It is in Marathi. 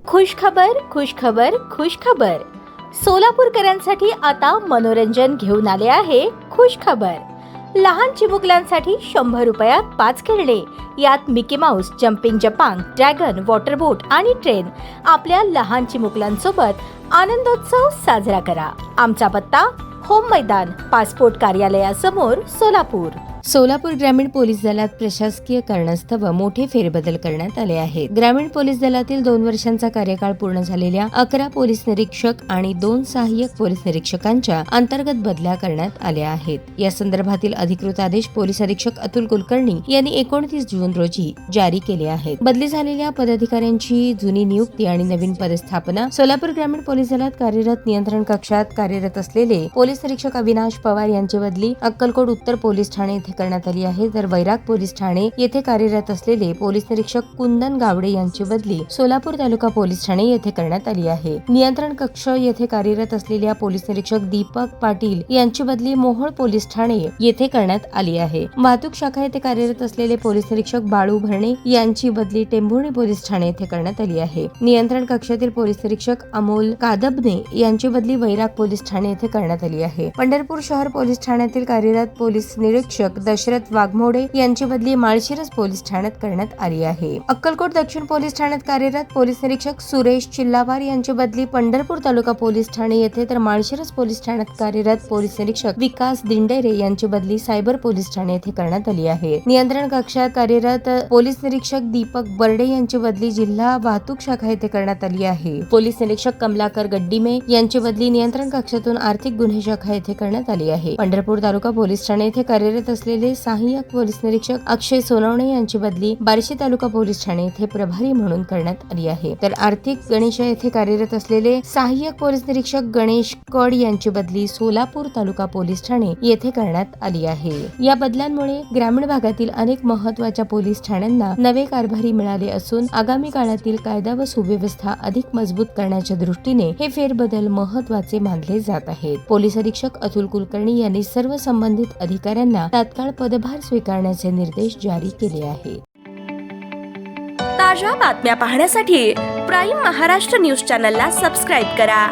खुशखबर खुशखबर खुशखबर. सोलापूरकरांसाठी आता मनोरंजन घेऊन आले आहे खुशखबर. लहान चिमुकल्यांसाठी 100 रुपयात 5 खेळणे. यात मिकी माऊस, जम्पिंग जपांग, ड्रॅगन, वॉटर बोट आणि ट्रेन. आपल्या लहान चिमुकल्यांसोबत आनंदोत्सव साजरा करा. आमचा पत्ता होम मैदान, पासपोर्ट कार्यालयासमोर, सोलापूर. सोलापूर ग्रामीण पोलीस दलात प्रशासकीय कारणास्तव मोठे फेरबदल करण्यात आले आहेत. ग्रामीण पोलीस दलातील 2 वर्षांचा कार्यकाळ पूर्ण झालेल्या 11 पोलीस निरीक्षक आणि 2 सहाय्यक पोलीस निरीक्षकांच्या अंतर्गत बदल्या करण्यात आल्या आहेत. या संदर्भातील अधिकृत आदेश पोलीस अधीक्षक अतुल कुलकर्णी यांनी 29 जून रोजी जारी केले आहेत. बदली झालेल्या पदाधिकाऱ्यांची जुनी नियुक्ती आणि नवीन पदस्थापना. सोलापूर ग्रामीण पोलीस दलात कार्यरत नियंत्रण कक्षात कार्यरत असलेले पोलीस निरीक्षक अविनाश पवार यांची बदली अक्कलकोट उत्तर पोलीस ठाणे येथे करण्यात आली आहे. तर वैराग पोलीस ठाणे येथे कार्यरत असलेले पोलीस निरीक्षक कुंदन गावडे यांची बदली सोलापूर तालुका पोलीस ठाणे येथे करण्यात आली आहे. नियंत्रण कक्ष येथे कार्यरत असलेल्या पोलीस निरीक्षक दीपक पाटील यांची बदली मोहोळ पोलीस ठाणे येथे करण्यात आली आहे. वाहतूक शाखा येथे कार्यरत असलेले पोलीस निरीक्षक बाळू भरणे यांची बदली टेंभुर्णी पोलीस ठाणे येथे करण्यात आली आहे. नियंत्रण कक्षातील पोलीस निरीक्षक अमोल कादबने यांची बदली वैराग पोलीस ठाणे येथे करण्यात आली आहे. पंढरपूर शहर पोलीस ठाण्यातील कार्यरत पोलीस निरीक्षक दशरथ वाघमोडे यांची बदली माळशिरस पोलीस ठाण्यात करण्यात आली आहे. अक्कलकोट दक्षिण पोलीस ठाण्यात कार्यरत पोलीस निरीक्षक सुरेश चिल्लावार यांची बदली पंढरपूर तालुका पोलीस ठाणे येथे, तर माळशिरस पोलीस ठाण्यात कार्यरत पोलीस निरीक्षक विकास दिंडेरे यांची बदली सायबर पोलीस ठाणे येथे करण्यात आली आहे. नियंत्रण कक्षात कार्यरत पोलीस निरीक्षक दीपक बर्डे यांची बदली जिल्हा वाहतूक शाखा येथे करण्यात आली आहे. पोलीस निरीक्षक कमलाकर गड्डीमे यांची बदली नियंत्रण कक्षातून आर्थिक गुन्हे शाखा येथे करण्यात आली आहे. पंढरपूर तालुका पोलीस ठाणे येथे कार्यरत असलेले सहाय्यक पोलीस निरीक्षक अक्षय सोनवणे यांची बदली बार्शी तालुका पोलीस ठाणे येथे प्रभारी म्हणून करण्यात आली आहे. तर आर्थिक गणेश येथे कार्यरत असलेले सहाय्यक पोलीस निरीक्षक गणेश कड यांची बदली सोलापूर तालुका पोलीस ठाणे येथे करण्यात आली आहे. या बदलांमुळे ग्रामीण भागातील अनेक महत्त्वाच्या पोलीस ठाण्यांना नवे कारभारी मिळाले असून आगामी काळातील कायदा व सुव्यवस्था अधिक मजबूत करण्याच्या दृष्टीने हे फेरबदल महत्त्वाचे मानले जात आहेत. पोलीस अधीक्षक अतुल कुलकर्णी यांनी सर्व संबंधित अधिकाऱ्यांना तात्काळ पदभार स्वीकारण्याचे निर्देश जारी केले आहेत. ताज्या बातम्या पाहण्यासाठी प्राईम महाराष्ट्र न्यूज चॅनलला सबस्क्राईब करा.